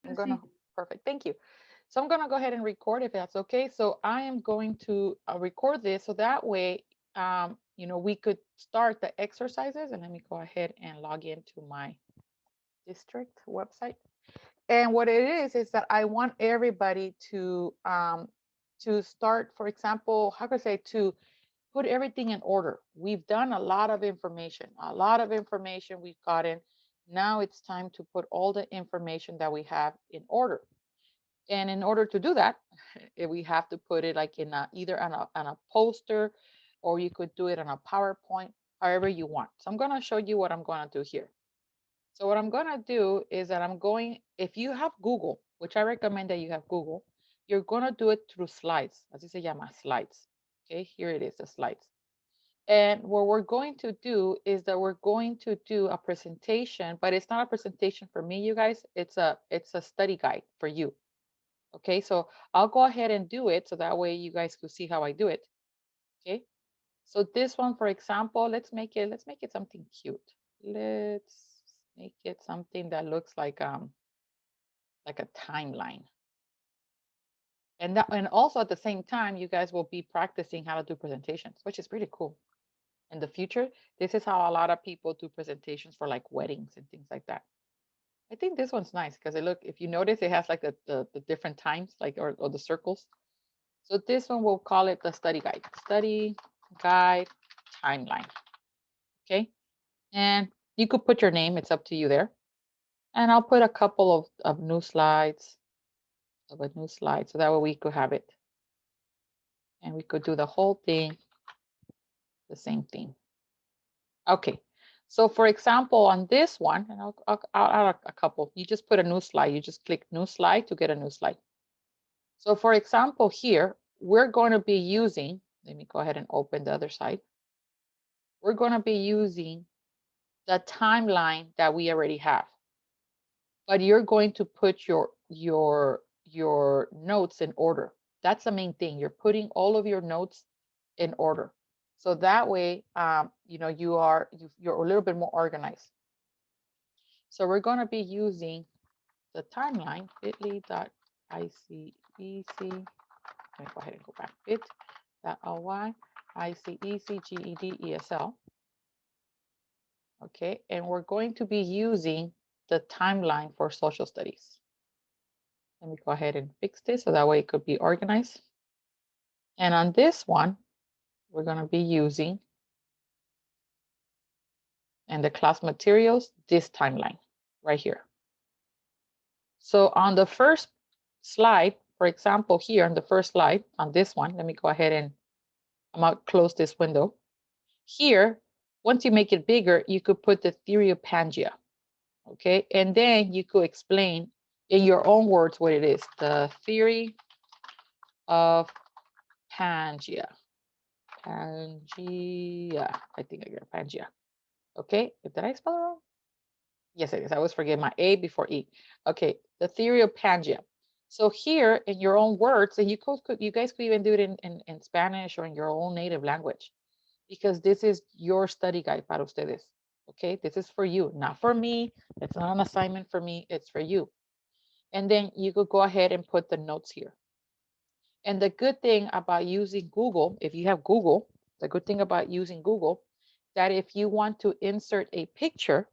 I'm Yes, gonna, sí. perfect, thank you. So I'm gonna go ahead and record if that's okay. So I am going to record this so that way, we could start the exercises, and let me go ahead and log into my district website. And what it is that I want everybody to start, for example, how could I say, to put everything in order. We've done a lot of information we've gotten. Now it's time to put all the information that we have in order. And in order to do that, we have to put it like in either on a poster, or you could do it on a PowerPoint, however you want. So I'm going to show you what I'm going to do here. So what I'm going to do is that if you have Google, which I recommend that you have Google, you're going to do it through slides. Así se llama, slides. Okay, here it is, the slides. And what we're going to do is that we're going to do a presentation, but it's not a presentation for me, you guys. It's a study guide for you. Okay, so I'll go ahead and do it so that way you guys could see how I do it. Okay, so this one, for example, let's make it something cute. Let's make it something that looks like a timeline. And also at the same time, you guys will be practicing how to do presentations, which is pretty cool. In the future, this is how a lot of people do presentations for like weddings and things like that. I think this one's nice because if you notice, it has like the different times, like or the circles. So this one we'll call it the study guide. Study guide timeline. Okay. And you could put your name, it's up to you there. And I'll put a couple of new slides, of a new slide, so that way we could have it. And we could do the whole thing, the same thing. Okay. So for example, on this one, and I'll add a couple, you just put a new slide. You just click new slide to get a new slide. So for example, here, we're going to be using, let me go ahead and open the other side. We're going to be using the timeline that we already have, but you're going to put your notes in order. That's the main thing. You're putting all of your notes in order, so that way you're a little bit more organized. So we're going to be using the timeline bit.ly.icec. Let me go ahead and go back. Bit.ly ICECGEDESL. Okay, and we're going to be using the timeline for social studies. Let me go ahead and fix this so that way it could be organized. And on this one, we're going to be using, and the class materials, this timeline right here. So on the first slide, for example, here on the first slide, on this one, let me go ahead and I'm going to close this window. Here, once you make it bigger, you could put the theory of Pangea. Okay, and then you could explain in your own words what it is. The theory of Pangea. Pangea. I think I got Pangea. Okay, did I spell it wrong? Yes, it is. I always forget my A before E. Okay, the theory of Pangea. So here in your own words, and you guys could even do it in Spanish or in your own native language, because this is your study guide para ustedes. Okay, this is for you, not for me. It's not an assignment for me, it's for you. And then you could go ahead and put the notes here. And the good thing about using Google, if you have Google, the good thing about using Google, that if you want to insert a picture,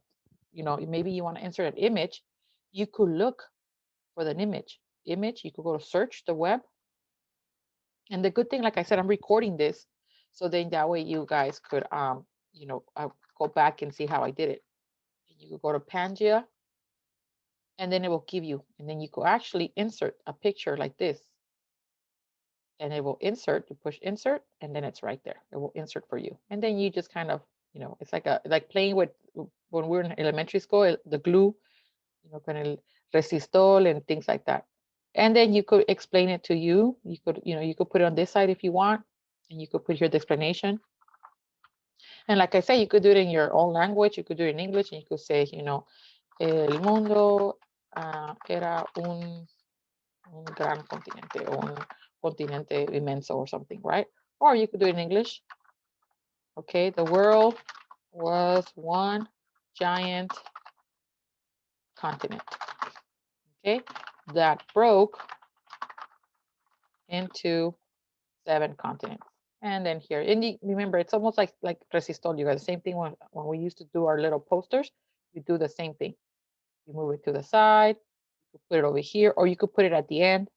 maybe you want to insert an image, you could look for the image. You could go to search the web. And the good thing, like I said, I'm recording this, so then that way you guys could, go back and see how I did it. You could go to Pangea, and then it will give you, and then you could actually insert a picture like this, and it will insert. You push insert, and then it's right there. It will insert for you, and then you just kind of, it's like playing with when we are in elementary school, the glue, con el resistol and things like that. And then you could explain it to you. You could put it on this side if you want, and you could put here the explanation. And like I said, you could do it in your own language. You could do it in English, and you could say, el mundo era un gran continente, un continente inmenso or something, right? Or you could do it in English. Okay, the world was one giant continent. okay, that broke into 7 continents. And then here, and remember, it's almost like resistor. You got the same thing when we used to do our little posters. You do the same thing. You move it to the side, you put it over here, or you could put it at the end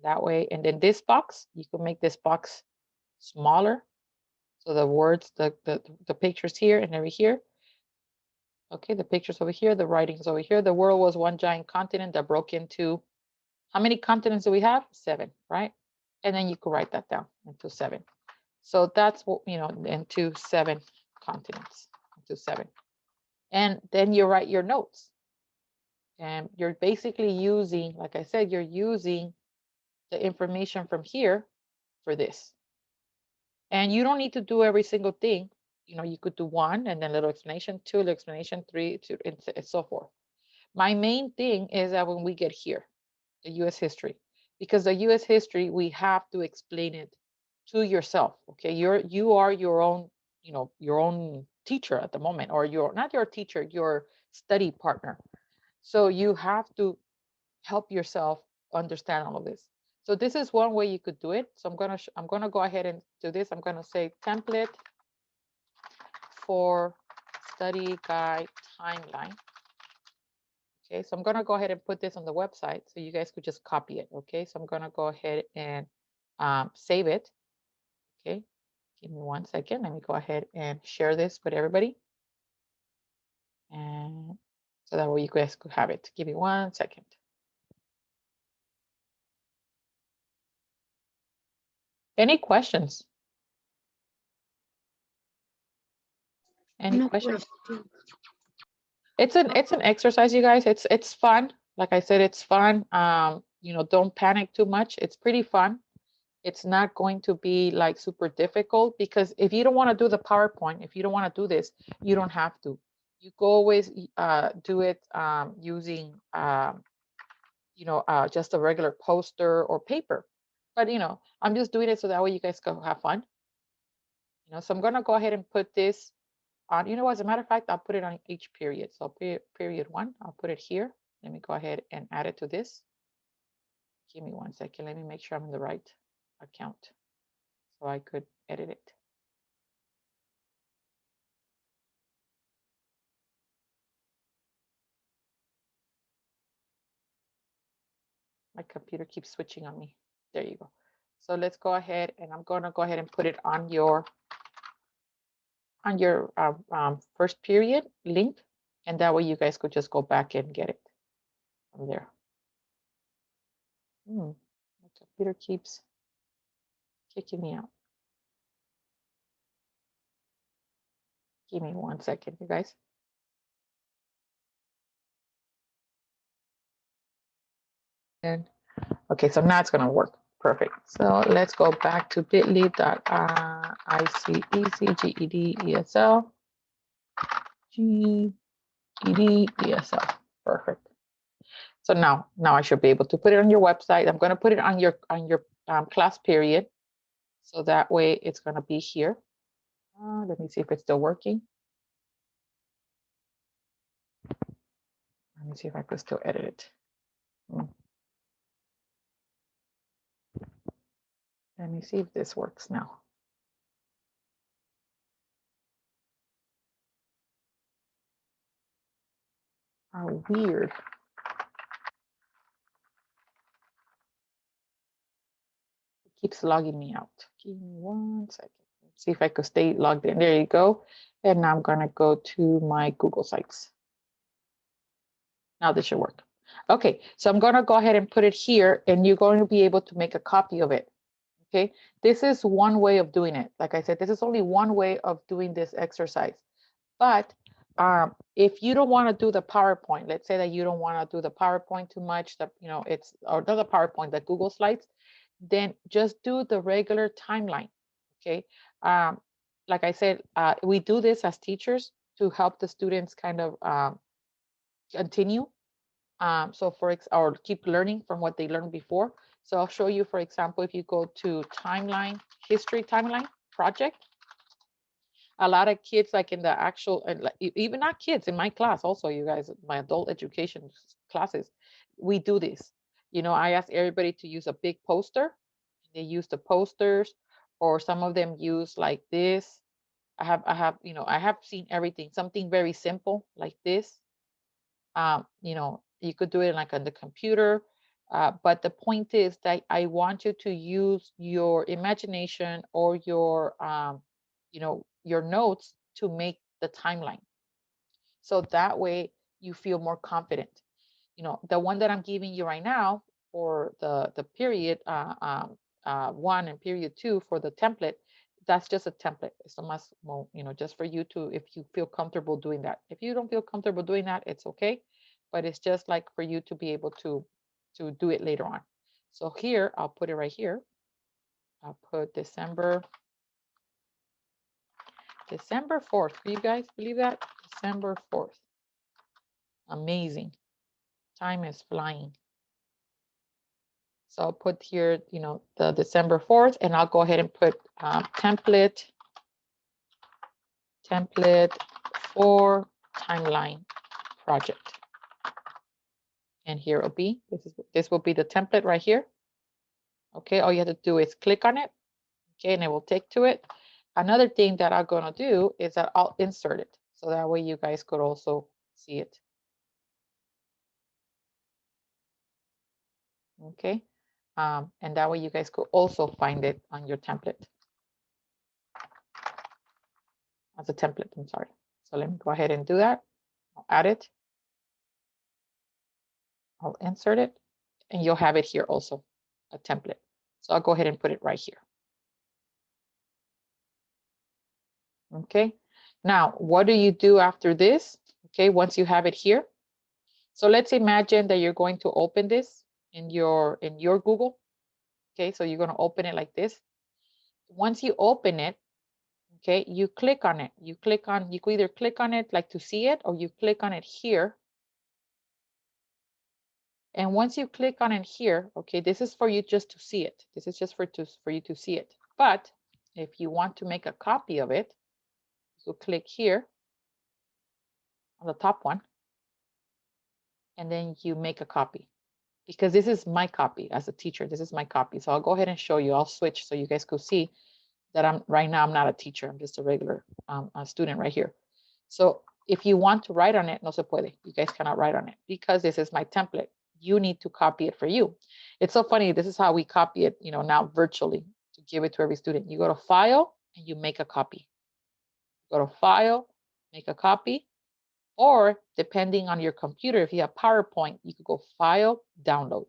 that way. And then this box, you can make this box smaller. So the words, the pictures here and over here. Okay, the pictures over here, the writings over here. The world was one giant continent that broke into, how many continents do we have? 7, right? And then you could write that down into 7. So that's what, into 7 continents, into 7. And then you write your notes. And you're basically using, like I said, you're using the information from here for this. And you don't need to do every single thing. You could do 1 and then a little explanation, 2, little explanation, 3, 2, and so forth. My main thing is that when we get here, the US history, because the US history, we have to explain it to yourself. Okay, you are your own, your own teacher at the moment, or you're not your teacher, your study partner. So you have to help yourself understand all of this. So this is one way you could do it. So I'm gonna go ahead and do this. I'm gonna say template for study guide timeline. Okay, so I'm gonna go ahead and put this on the website so you guys could just copy it. Okay, so I'm gonna go ahead and save it. Okay, give me 1 second. Let me go ahead and share this with everybody. And so that way you guys could have it. Give me 1 second. Any questions? Any No questions? question. It's an exercise, you guys. It's fun. Like I said, it's fun. Don't panic too much. It's pretty fun. It's not going to be like super difficult, because if you don't want to do the PowerPoint, if you don't want to do this, you don't have to. You go always do it using just a regular poster or paper. But I'm just doing it so that way you guys can have fun. So I'm gonna go ahead and put this on. As a matter of fact, I'll put it on each period. So period 1, I'll put it here. Let me go ahead and add it to this. Give me 1 second. Let me make sure I'm in the right account so I could edit it. My computer keeps switching on me. There you go. So let's go ahead, and I'm going to go ahead and put it on your first period link, and that way you guys could just go back and get it from there. My computer keeps kicking me out. Give me 1 second, you guys. And okay, so now it's going to work. Perfect. So let's go back to bit.ly/GED ESL. Perfect. So now I should be able to put it on your website. I'm going to put it on your class period. So that way it's going to be here. Let me see if it's still working. Let me see if I could still edit it. Let me see if this works now. How weird. It keeps logging me out. Give me 1 second. Let's see if I could stay logged in. There you go. And now I'm going to go to my Google Sites. Now this should work. Okay, so I'm going to go ahead and put it here, and you're going to be able to make a copy of it. Okay, this is one way of doing it. Like I said, this is only one way of doing this exercise. But if you don't want to do the PowerPoint, let's say that you don't want to do the PowerPoint too much, that it's, or not the PowerPoint, the Google Slides, then just do the regular timeline. Okay, like I said, we do this as teachers to help the students kind of continue. So or keep learning from what they learned before. So I'll show you, for example, if you go to timeline, history timeline project, a lot of kids, like in the actual, even not kids, in my class also, you guys, my adult education classes, we do this. You know, I ask everybody to use a big poster. They use the posters, or some of them use like this. I have seen everything, something very simple like this. You know, you could do it like on the computer. But the point is that I want you to use your imagination or your, your notes to make the timeline. So that way you feel more confident. You know, the one that I'm giving you right now for the period one and period two for the template, that's just a template. It's a must, well, just for you to, if you feel comfortable doing that. If you don't feel comfortable doing that, it's okay. But it's just like for you to be able to do it later on. So here, I'll put it right here. I'll put December 4th. Do you guys believe that? December 4th. Amazing. Time is flying. So I'll put here, the December 4th, and I'll go ahead and put template for timeline project. And here it'll be, this will be the template right here. Okay, all you have to do is click on it. Okay, and it will take to it. Another thing that I'm gonna do is that I'll insert it. So that way you guys could also see it. Okay, and that way you guys could also find it on your template. As a template, I'm sorry. So let me go ahead and do that. I'll add it. I'll insert it, and you'll have it here also, a template. So I'll go ahead and put it right here. Okay, now what do you do after this? Okay, once you have it here. So let's imagine that you're going to open this in your Google. Okay, so you're going to open it like this. Once you open it, okay, you click on it. You could either click on it like to see it, or you click on it here. And once you click on it here, okay, this is for you just to see it. This is just for you to see it. But if you want to make a copy of it, so click here on the top one, and then you make a copy. Because this is my copy as a teacher. This is my copy. So I'll go ahead and show you. I'll switch so you guys could see that right now I'm not a teacher. I'm just a regular a student right here. So if you want to write on it, no se puede. You guys cannot write on it because this is my template. You need to copy it for you. It's so funny. This is how we copy it, now virtually to give it to every student. You go to File and you make a copy. Go to File, make a copy. Or depending on your computer, if you have PowerPoint, you could go File, Download,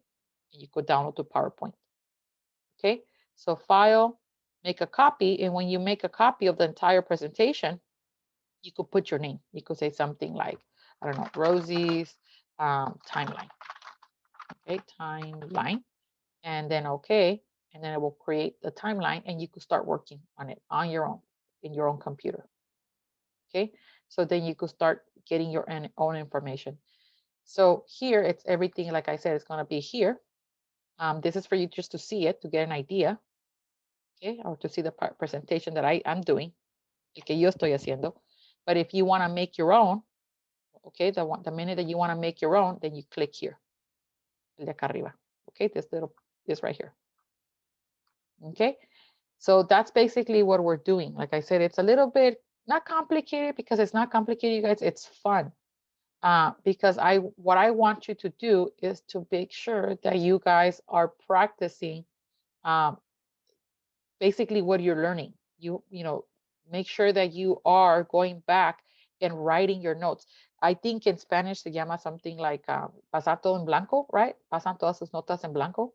and you could download to PowerPoint. Okay, so File, make a copy, and when you make a copy of the entire presentation, you could put your name. You could say something like, I don't know, Rosie's timeline. Okay, timeline, and then okay, and then it will create the timeline, and you could start working on it on your own, in your own computer. Okay, so then you could start getting your own information. So here it's everything, like I said, it's going to be here. This is for you just to see it, to get an idea, okay, or to see the presentation that I'm doing, el que yo estoy haciendo. But if you want to make your own, okay, the minute that you want to make your own, then you click here, el de acá arriba, okay, this right here, okay. So that's basically what we're doing. Like I said, it's a little bit not complicated because it's not complicated, you guys. It's fun. Because what I want you to do is to make sure that you guys are practicing basically what you're learning. You make sure that you are going back and writing your notes. I think in Spanish se llama something like pasar todo en blanco, right? Pasan todas sus notas en blanco.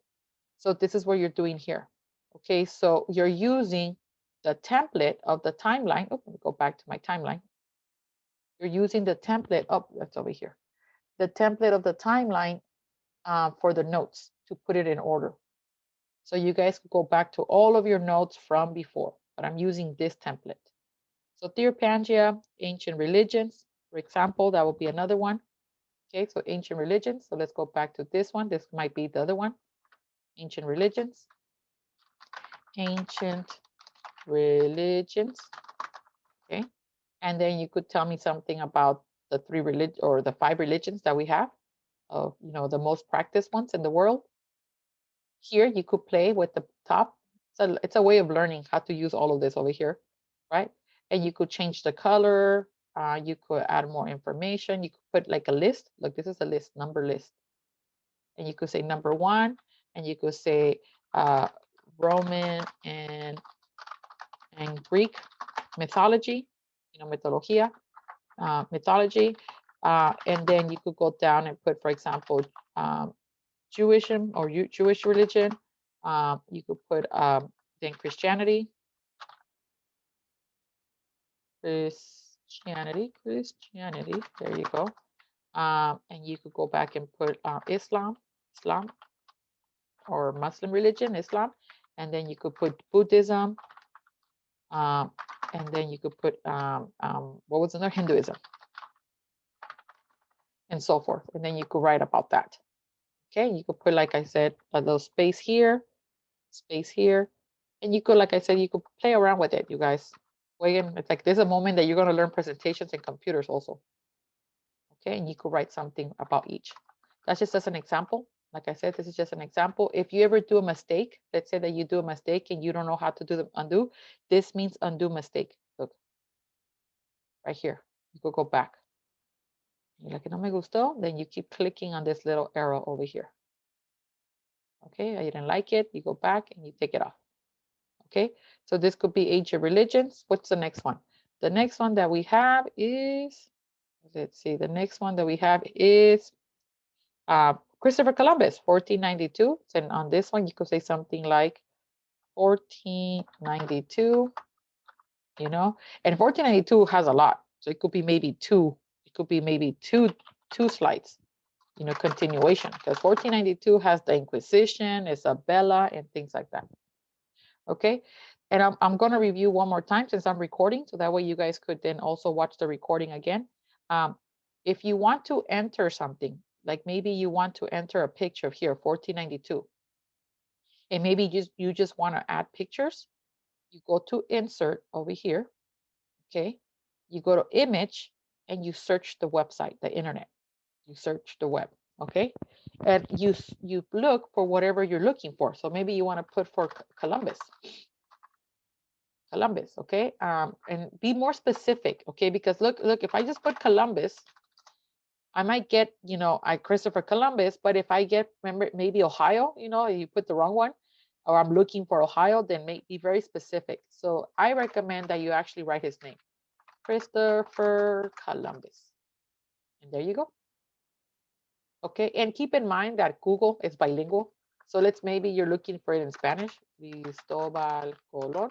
So this is what you're doing here. Okay, so you're using the template of the timeline. Oh, let me go back to my timeline. You're using the template. Oh, that's over here. The template of the timeline for the notes to put it in order. So you guys could go back to all of your notes from before, but I'm using this template. So Theory Pangea, ancient religions, for example, that would be another one. Okay, so ancient religions. So let's go back to this one. This might be the other one. Ancient religions. Ancient religions. Okay, and then you could tell me something about the 3 religions or the 5 religions that we have. of, the most practiced ones in the world. Here you could play with the top. So it's a way of learning how to use all of this over here, right? And you could change the color. You could add more information. You could put like a list. Look, this is a list, number list. And you could say number one, and you could say Roman and Greek mythology, mythologia, mythology. And then you could go down and put, for example, Jewishm or Jewish religion. You could put then Christianity, Christianity. There you go. And you could go back and put Islam, or Muslim religion, Islam. And then you could put Buddhism. And then you could put what was another, Hinduism, and so forth. And then you could write about that. Okay, you could put, like I said, a little space here, and you could, like I said, you could play around with it, you guys. It's like there's a moment that you're going to learn presentations and computers also. Okay, and you could write something about each. That's just as an example. Like I said, this is just an example. If you ever do a mistake, let's say that you do a mistake and you don't know how to do the undo, this means undo mistake. Look, right here. You could go back. You're like, no me gustó, then you keep clicking on this little arrow over here. Okay, I didn't like it. You go back and you take it off. Okay, so this could be ancient religions. What's the next one? The next one that we have is, let's see, the next one that we have is Christopher Columbus, 1492. And on this one, you could say something like 1492, and 1492 has a lot. So it could be maybe two. It could be maybe two slides, continuation, because 1492 has the Inquisition, Isabella, and things like that. Okay, and I'm going to review one more time since I'm recording, so that way you guys could then also watch the recording again. If you want to enter something, like maybe you want to enter a picture of here, 1492, and maybe you just want to add pictures, you go to insert over here. Okay, you go to image and you search the website, the internet. You search the web. Okay, and you look for whatever you're looking for. So maybe you want to put for Columbus. Okay, and be more specific. Okay, because look, if I just put Columbus, I might get, Christopher Columbus, but if I get, remember, maybe Ohio, you put the wrong one, or I'm looking for Ohio, then be very specific. So I recommend that you actually write his name, Christopher Columbus. And there you go. Okay, and keep in mind that Google is bilingual. So maybe you're looking for it in Spanish, Cristobal Colon.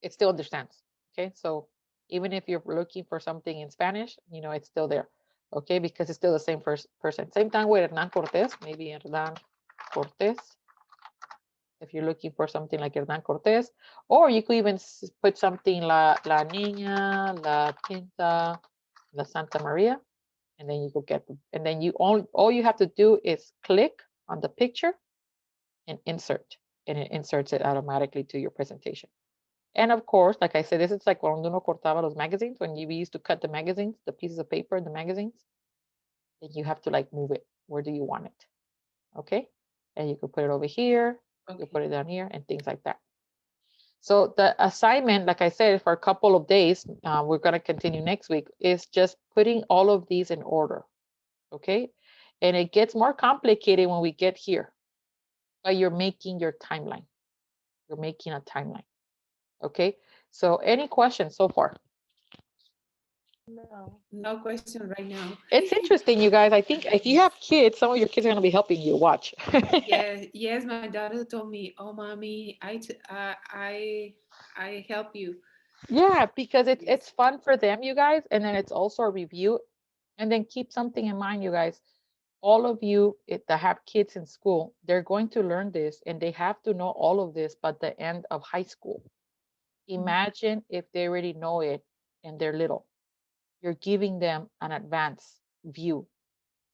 It still understands. Okay, so even if you're looking for something in Spanish, it's still there. Okay, because it's still the same person. Same time with Hernán Cortés, maybe Hernán Cortés. If you're looking for something like Hernán Cortés, or you could even put something La Niña, La Pinta, La Santa Maria, and then you go get them. And then all you have to do is click on the picture and insert, and it inserts it automatically to your presentation. And of course, like I said, this is like cuando uno cortaba los magazines, when we used to cut the magazines, the pieces of paper, the magazines. Then you have to like move it. Where do you want it? Okay. And you can put it over here. Okay. You put it down here and things like that. So the assignment, like I said, for a couple of days, we're going to continue next week, is just putting all of these in order. Okay. And it gets more complicated when we get here. But you're making your timeline. You're making a timeline. Okay. So any questions so far? No question right now. It's interesting, you guys. I think if you have kids, some of your kids are going to be helping you watch. Yes. My daughter told me, "Oh, mommy, I help you." Yeah, because it's fun for them, you guys, and then it's also a review. And then keep something in mind, you guys. All of you that have kids in school, they're going to learn this, and they have to know all of this by the end of high school. Imagine if they already know it and they're little. You're giving them an advanced view.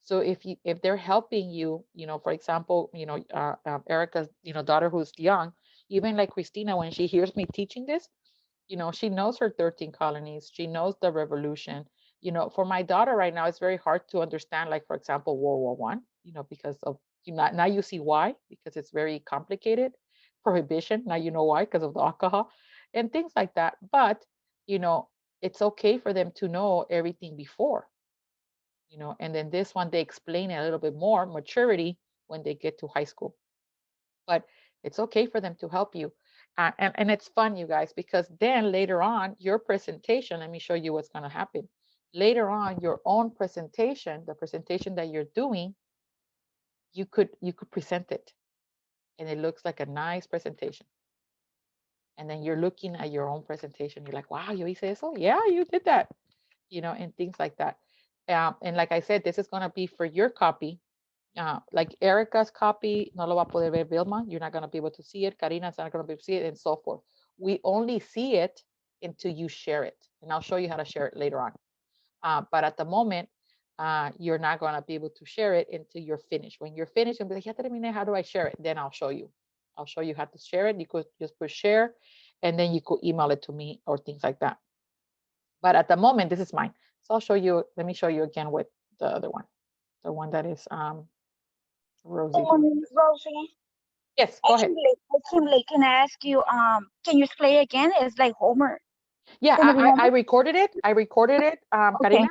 So if they're helping you, for example, Erica's, daughter who's young, even like Christina, when she hears me teaching this, she knows her 13 colonies. She knows the revolution. For my daughter right now, it's very hard to understand, like, for example, World War One, because of now you see why, because it's very complicated. Prohibition, now you know why, because of the alcohol and things like that. But, you know, it's okay for them to know everything before, and then this one they explain it a little bit more maturity when they get to high school. But it's okay for them to help you. And it's fun, you guys, because then later on, your presentation, let me show you what's going to happen. Later on, your own presentation, the presentation that you're doing, you could present it, and it looks like a nice presentation. And then you're looking at your own presentation. You're like, wow, yo hice eso. Yeah, you did that, and things like that. And like I said, this is going to be for your copy. Like Erica's copy, no lo va a poder ver Vilma. You're not going to be able to see it. Karina's not going to be able to see it, and so forth. We only see it until you share it. And I'll show you how to share it later on. But at the moment, you're not going to be able to share it until you're finished. When you're finished, and be like, ya terminé, how do I share it? Then I'll show you. I'll show you how to share it. You could just put share, and then you could email it to me or things like that. But at the moment, this is mine. So I'll show you. Let me show you again with the other one, the one that is Rosie doing. Rosie, Yes, go ahead. can I ask you, can you explain again? It's like Homer. Yeah, Gonna be I Homer? recorded it. I recorded it, Okay. Karina,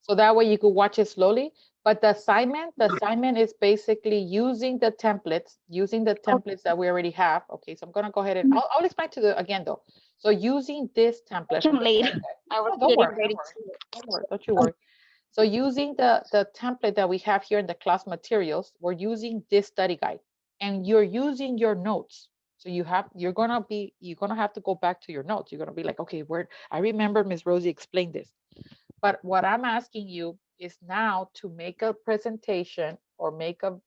so that way you could watch it slowly. But the assignment is basically using the Okay. templates that we already have. Okay, so I'm gonna go ahead and Mhm. I'll explain to the again though. So using this template from the Late. template. I was No, don't getting worry, don't ready worry, to. don't worry, don't you worry. So using the template that we have here in the class materials, we're using this study guide, and you're using your notes. So you're gonna have to go back to your notes. You're gonna be like, okay, where I remember Miss Rosie explained this. But what I'm asking you is now to make a presentation or make a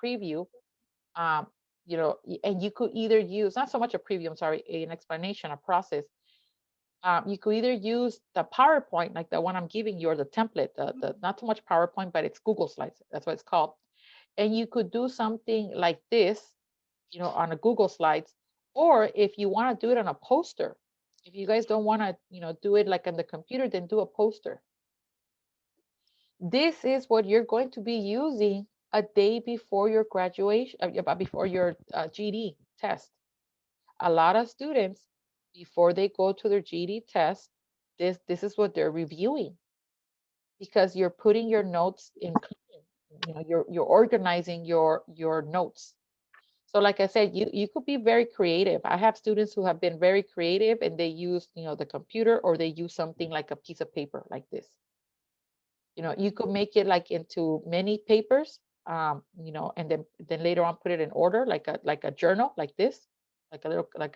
preview. Um, and you could either use not so much a preview, I'm sorry, an explanation, a process. You could either use the PowerPoint, like the one I'm giving you, or the template, the not too much PowerPoint, but it's Google Slides. That's what it's called. And you could do something like this, on a Google Slides, or if you want to do it on a poster. If you guys don't want to, do it like on the computer, then do a poster. This is what you're going to be using a day before your graduation, before your GED test. A lot of students, before they go to their GED test, this is what they're reviewing, because you're putting your notes in clean. You're organizing your notes. So like I said, you could be very creative. I have students who have been very creative, and they use, the computer, or they use something like a piece of paper like this. You could make it like into many papers, and then later on put it in order, like a journal, like this, like a little, like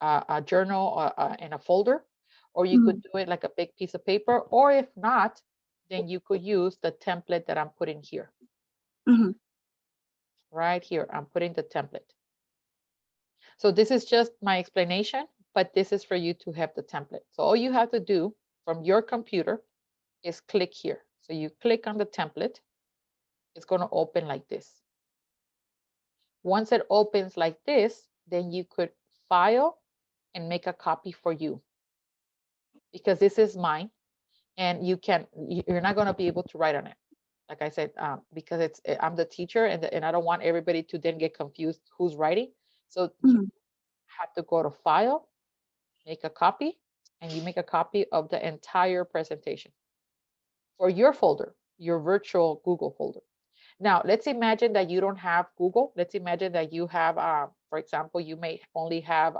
a journal, in a folder. Or you could Mhm. do it like a big piece of paper, or if not, then you could use the template that I'm putting here. Mhm. Right here, I'm putting the template. So this is just my explanation, but this is for you to have the template. So all you have to do from your computer is click here. So you click on the template, it's going to open like this. Once it opens like this, then you could file and make a copy for you, because this is mine, and you're not going to be able to write on it. Like I said, because I'm the teacher, and I don't want everybody to then get confused who's writing. So you Mhm. have to go to file, make a copy, and you make a copy of the entire presentation for your folder, your virtual Google folder. Now, let's imagine that you don't have Google. Let's imagine that you have, for example, you may only have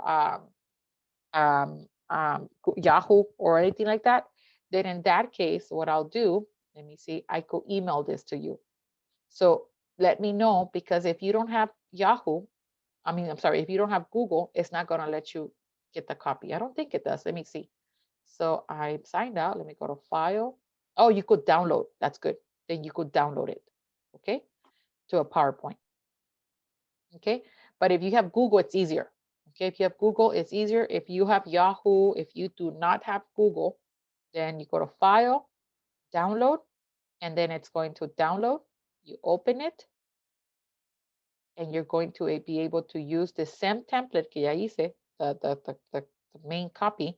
Yahoo or anything like that. Then in that case, what I'll do, let me see, I could email this to you. So let me know, because if you don't have Yahoo, I'm sorry, if you don't have Google, it's not going to let you get the copy. I don't think it does. Let me see. So I signed out. Let me go to file. Oh, you could download. That's good. Then you could download it. Okay. To a PowerPoint. Okay. But if you have Google, it's easier. Okay. If you have Google, it's easier. If you have Yahoo, if you do not have Google, then you go to file, download, and then it's going to download. You open it, and you're going to be able to use the same template que ya hice, the main copy.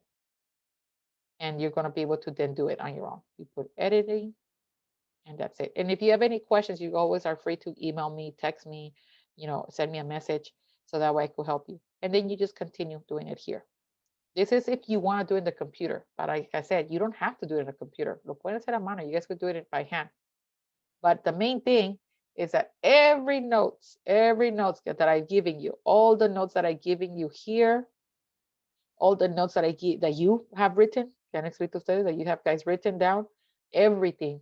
and you're going to be able to then do it on your own. You put editing, and that's it. And if you have any questions, you always are free to email me, text me, send me a message so that way I could help you. And then you just continue doing it here. This is if you want to do it in the computer, but like I said, you don't have to do it in the computer. Lo pueden hacer a mano. You guys could do it by hand. But the main thing is that every notes that I've given you, all the notes that I've given you here, all the notes that that you have written, que han escrito ustedes, that you have guys written down, everything,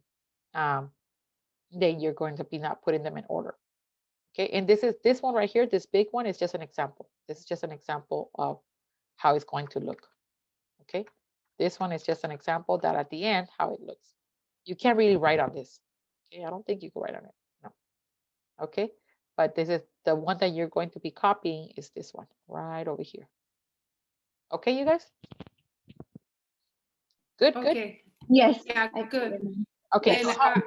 then you're going to be not putting them in order. Okay, and this one right here, this big one is just an example. This is just an example of how it's going to look. Okay, this one is just an example that at the end, how it looks. You can't really write on this. Okay, I don't think you can write on it. No. Okay, but this is the one that you're going to be copying is this one right over here. Okay, you guys? Good, good. Okay. Yes. Yeah, I good. Okay, And, so how,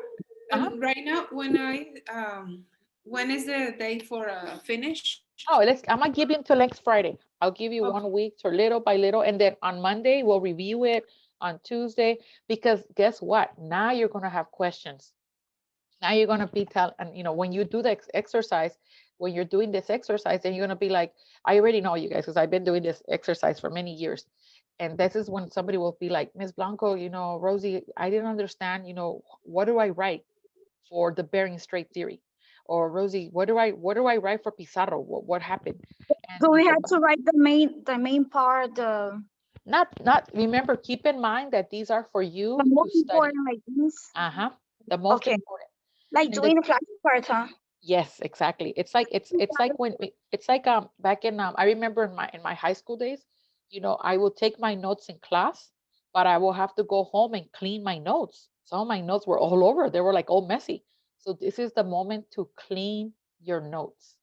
and right now, when is the date for finish? I'm gonna give you until next Friday. I'll give you Okay. 1 week to little by little, and then on Monday we'll review it on Tuesday, because guess what? Now you're gonna have questions. Now you're gonna be and when you do the exercise, when you're doing this exercise, then you're gonna be like, I already know you guys, because I've been doing this exercise for many years. And this is when somebody will be like, Miss Blanco, Rosie, I didn't understand, what do I write for the bearing straight theory? Or Rosie, what do I write for Pizarro? What happened? And So you we go had to back. write the main part, the Not remember, keep in mind that these are for you to most study. important, like this. Uh-huh. The most Okay, important. like And the doing the class part, huh? Yes, exactly. It's like back in I remember in my high school days, I will take my notes in class, but I will have to go home and clean my notes. Some of my notes were all over. They were like all messy. So this is the moment to clean your notes.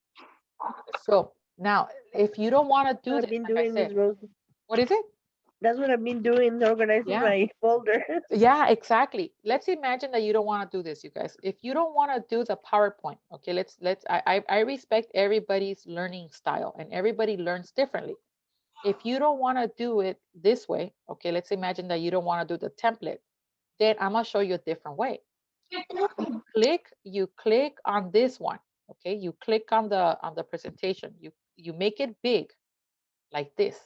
So now, if you don't want to do What I've this, been like I doing, said, Miss Rose. what is it? That's what I've been doing, organizing Yeah. my folder. Yeah, exactly. Let's imagine that you don't want to do this, you guys. If you don't want to do the PowerPoint, okay, I respect everybody's learning style and everybody learns differently. If you don't want to do it this way, okay, let's imagine that you don't want to do the template, then I'm gonna show you a different way. You click on this one, okay? You click on the presentation. You make it big like this,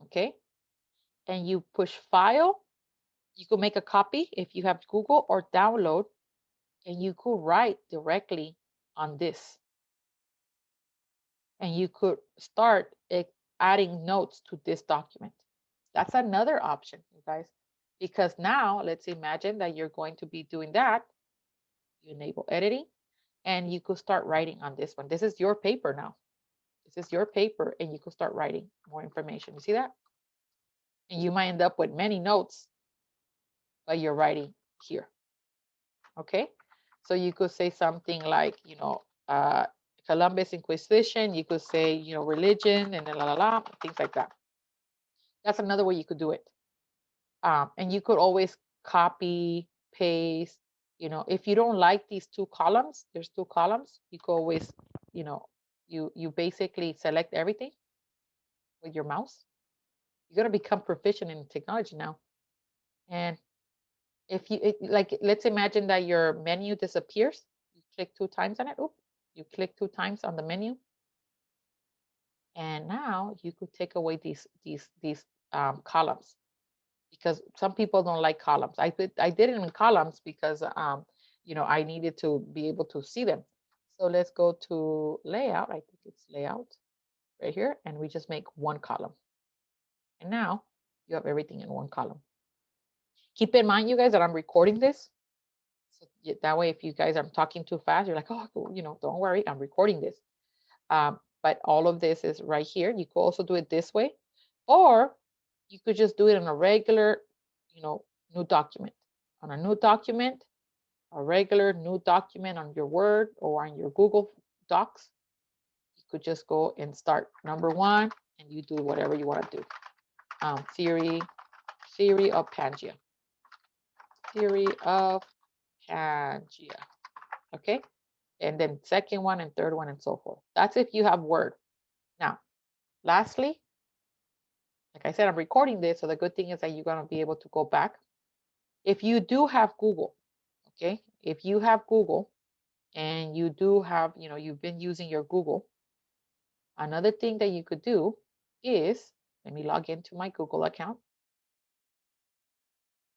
okay? And you push file. You could make a copy if you have Google, or download, and you could write directly on this. And you could start adding notes to this document. That's another option, you guys, because now let's imagine that you're going to be doing that. You enable editing, and you could start writing on this one. This is your paper now. This is your paper, and you could start writing more information. You see that? And you might end up with many notes, but you're writing here. Okay, so you could say something like, Columbus Inquisition. You could say, religion, and then things like that. That's another way you could do it. And you could always copy, paste. If you don't like these two columns, there's two columns. You could always, you basically select everything with your mouse. You're gonna become proficient in technology now. And if like, let's imagine that your menu disappears. You click 2 times on it. Oop, you click 2 times on the menu, and now you could take away these columns, because some people don't like columns. I did it in columns because I needed to be able to see them. So let's go to layout. I think it's layout right here, and we just make 1 column. And now you have everything in 1 column. Keep in mind, you guys, that I'm recording this. So that way, if you guys are talking too fast, you're like, oh, don't worry, I'm recording this. But all of this is right here. You could also do it this way, or you could just do it in a regular, new document. On a new document, a regular new document on your Word or on your Google Docs, you could just go and start number 1, and you do whatever you want to do. Theory of Pangea. Theory of Pangea. Okay. And then second one and third one and so forth. That's if you have Word. Now, lastly, Like I said, I'm recording this, so the good thing is that you're gonna be able to go back. If you do have Google, okay, if you have Google and you do have, you've been using your Google, another thing that you could do is, let me log into my Google account.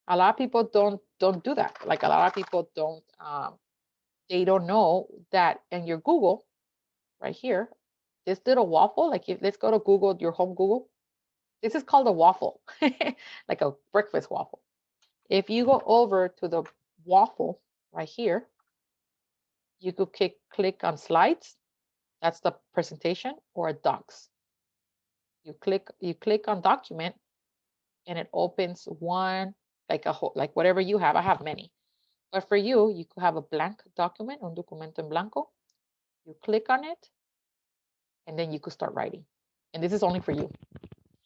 A lot of people don't do that. Like a lot of people don't, they don't know that in your Google, right here, this little waffle, like if let's go to Google, your home Google. This is called a waffle, like a breakfast waffle. If you go over to the waffle right here, you could click on slides. That's the presentation, or docs. You click on document, and it opens one, like a whole, like whatever you have. I have many, but for you, you could have a blank document, un documento en blanco. You click on it, and then you could start writing. And this is only for you.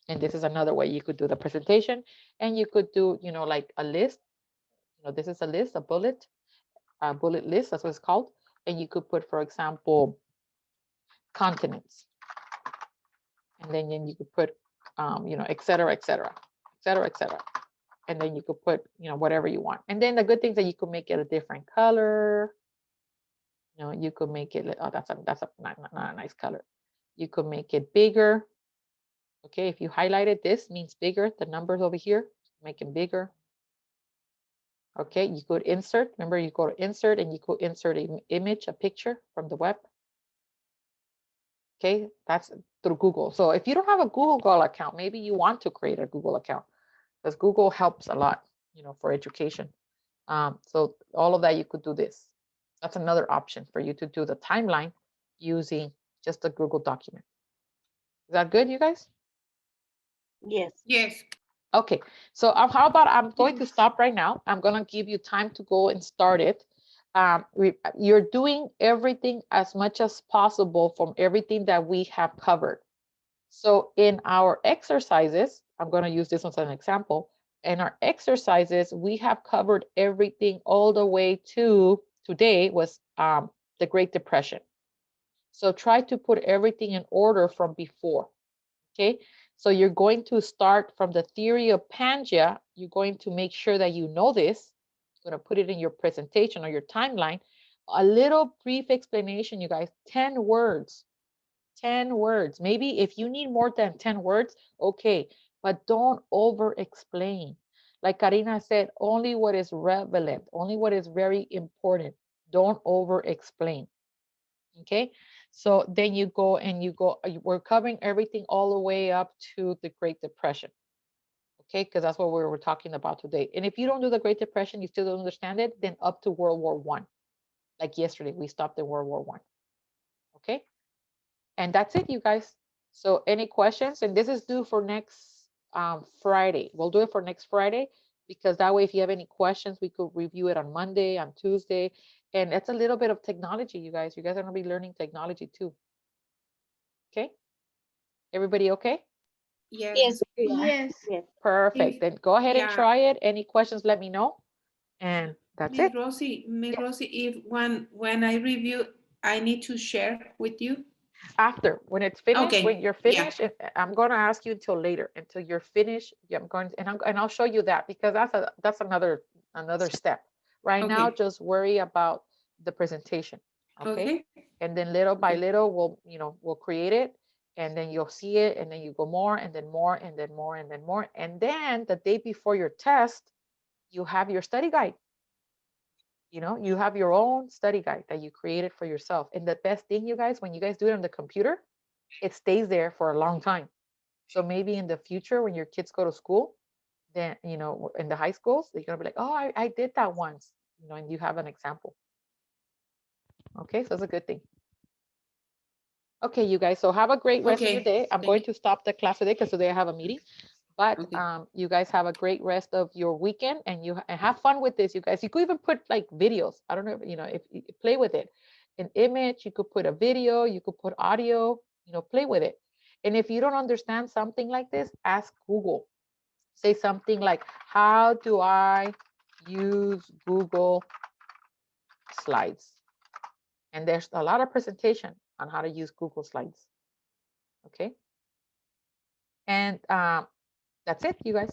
And this is another way you could do the presentation, and you could do, like a list. This is a list, a bullet list. That's what it's called. And you could put, for example, continents, and then you could put, et cetera, et cetera, et cetera, et cetera. And then you could put, whatever you want. And then the good thing is that you could make it a different color. You could make it, oh, that's not a nice color. You could make it bigger. Okay, if you highlighted, this means bigger. The numbers over here, make them bigger. Okay, you could insert. Remember, you go to insert, and you could insert an image, a picture from the web. Okay, that's through Google. So if you don't have a Google account, maybe you want to create a Google account, because Google helps a lot, for education. So all of that, you could do this. That's another option for you to do the timeline using just a Google document. Is that good, you guys? Yes. Yes. Okay, so how about I'm going to stop right now. I'm going to give you time to go and start it. You're doing everything as much as possible from everything that we have covered. So in our exercises, I'm going to use this one as an example. In our exercises, we have covered everything all the way to today was the Great Depression. So try to put everything in order from before. Okay, so you're going to start from the theory of Pangea. You're going to make sure that you know this. You're going to put it in your presentation or your timeline. A little brief explanation, you guys, 10 words. 10 words. Maybe if you need more than 10 words, okay, but don't over explain. Like Karina said, only what is relevant, only what is very important. Don't over explain. Okay, so then you go and we're covering everything all the way up to the Great Depression. Okay, because that's what we were talking about today. And if you don't do the Great Depression, you still don't understand it, then up to World War I. Like yesterday, we stopped at World War I. Okay, and that's it, you guys. So any questions? And this is due for next Friday. We'll do it for next Friday, because that way, if you have any questions, we could review it on Monday, on Tuesday. And it's a little bit of technology, you guys. You guys are going to be learning technology too. Okay, everybody okay? Yes. Yes. Yes. Yes. Perfect. If- Then go ahead and yeah. try it. Any questions, let me know. And that's Miss it. Rosie, Miss Yes. Rosie, if when I review, I need to share with you. After, when it's finished, Okay, when you're yeah. finished, I'm going to ask you until later, until you're finished. Yeah, I'm going to, and I'll show you that, because that's another step. Right now, Okay. just worry about the presentation. Okay. Okay. And then little by Okay. little, we'll create it, and then you'll see it, and then you go more, and then more, and then more, and then more. And then the day before your test, you have your study guide. You have your own study guide that you created for yourself. And the best thing, you guys, when you guys do it on the computer, it stays there for a long time. So maybe in the future, when your kids go to school, then, in the high schools, they're going to be like, oh, I did that once, and you have an example. Okay, so that's a good thing. Okay, you guys, so have a great rest of your Okay. day. I'm going to stop the class today because today I have a meeting. But Okay. you guys have a great rest of your weekend, and have fun with this, you guys. You could even put like videos. I don't know, if you play with it. An image, you could put a video, you could put audio, play with it. And if you don't understand something like this, ask Google. Say something like, how do I use Google Slides? And there's a lot of presentation on how to use Google Slides. Okay. And That's it, you guys.